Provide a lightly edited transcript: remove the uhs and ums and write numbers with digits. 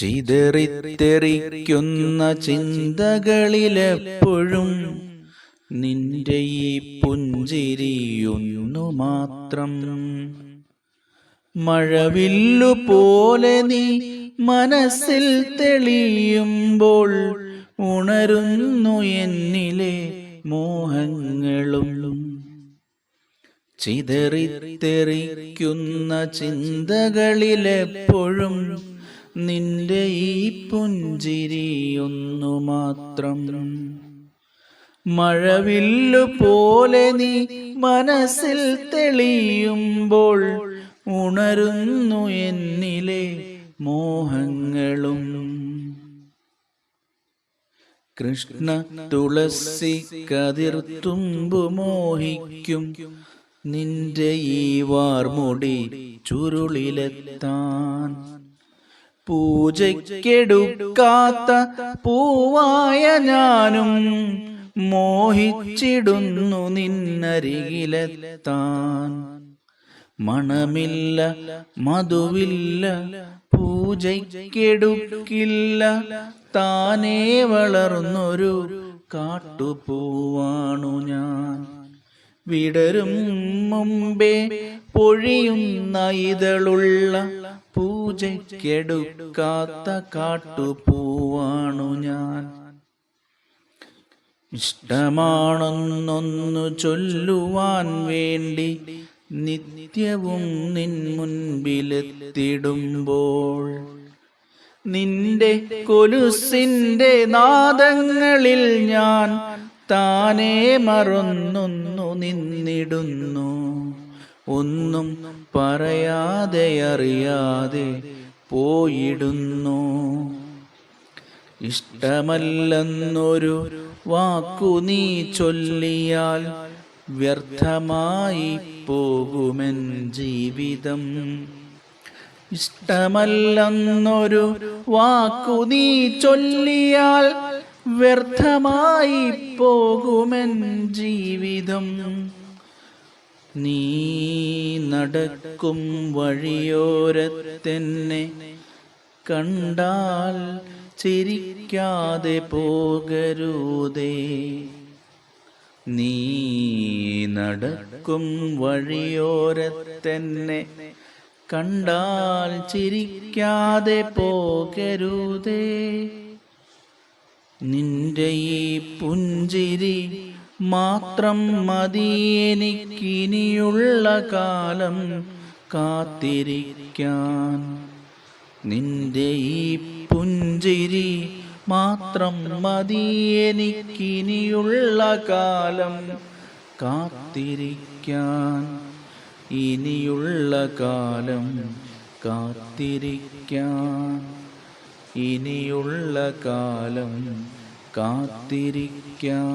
ചിതറിത്തെറിക്കുന്ന ചിന്തകളിലെപ്പോഴും നിന്റെ ഈ പുഞ്ചിരിയൊന്നു മാത്രം. മഴവില്ലു പോലെ നീ മനസ്സിൽ തെളിയുമ്പോൾ ഉണരുന്നു എന്നിലെ മോഹങ്ങളും. ചിതറിത്തെറിക്കുന്ന ചിന്തകളിലെപ്പോഴും നിന്റെ ഈ പുഞ്ചിരിയൊന്നു മാത്രം. മഴവില്ലു പോലെ നീ മനസ്സിൽ തെളിയുമ്പോൾ ഉണരുന്നു എന്നിലെ മോഹങ്ങളും. കൃഷ്ണ തുളസി കതിർത്തുമ്പു മോഹിക്കും നിന്റെ ഈ വാർമുടി ചുരുളിലെത്താൻ. പൂജയ്ക്കെടുക്കാത്ത പൂവായ ഞാനും മോഹിച്ചിടുന്നു നിന്നരികിലെത്താൻ. മണമില്ല മധുവില്ല പൂജയ്ക്കെടുക്കില്ല, താനേ വളർന്നൊരു കാട്ടുപൂവാണു ഞാൻ. വിടരും മുമ്പേ പൊഴിയുന്ന ഇതളുള്ള പൂജയ്ക്കെടുക്കാത്ത കാട്ടുപൂവാണു ഞാൻ. ഇഷ്ടമാണെന്നൊന്നു ചൊല്ലുവാൻ വേണ്ടി നിത്യവും നിൻ മുൻപിലെത്തിടുമ്പോൾ നിന്റെ കൊലുസിന്റെ നാദങ്ങളിൽ ഞാൻ താനേ മറന്നൊന്നു നിന്നിടുന്നു. ഒന്നും പറയാതെ അറിയാതെ പോയിടുന്നു. ഇഷ്ടമല്ലെന്നൊരു വാക്കു നീ ചൊല്ലിയാൽ വ്യർത്ഥമായി പോകുമെൻ ജീവിതം. ഇഷ്ടമല്ലെന്നൊരു വാക്കു നീ ചൊല്ലിയാൽ വ്യർത്ഥമായി പോകുമെൻ ജീവിതം. നീ നടക്കും വഴിയോരത്തെന്നെ കണ്ടാൽ ചിരിക്കാതെ പോകരുതേ. നീ നടക്കും വഴിയോരത്തെന്നെ കണ്ടാൽ ചിരിക്കാതെ പോകരുതേ. നിന്റെ ഈ പുഞ്ചിരി മാത്രം മതി എനിക്കിനിയുള്ള കാലം കാത്തിരിക്കാൻ. നിന്റെ ഈ പുഞ്ചിരി മാത്രം മതി എനിക്കിനിയുള്ള കാലം കാത്തിരിക്കാൻ. ഇനിയുള്ള കാലം കാത്തിരിക്കാൻ. ഇനിയുള്ള കാലം കാത്തിരിക്കാൻ.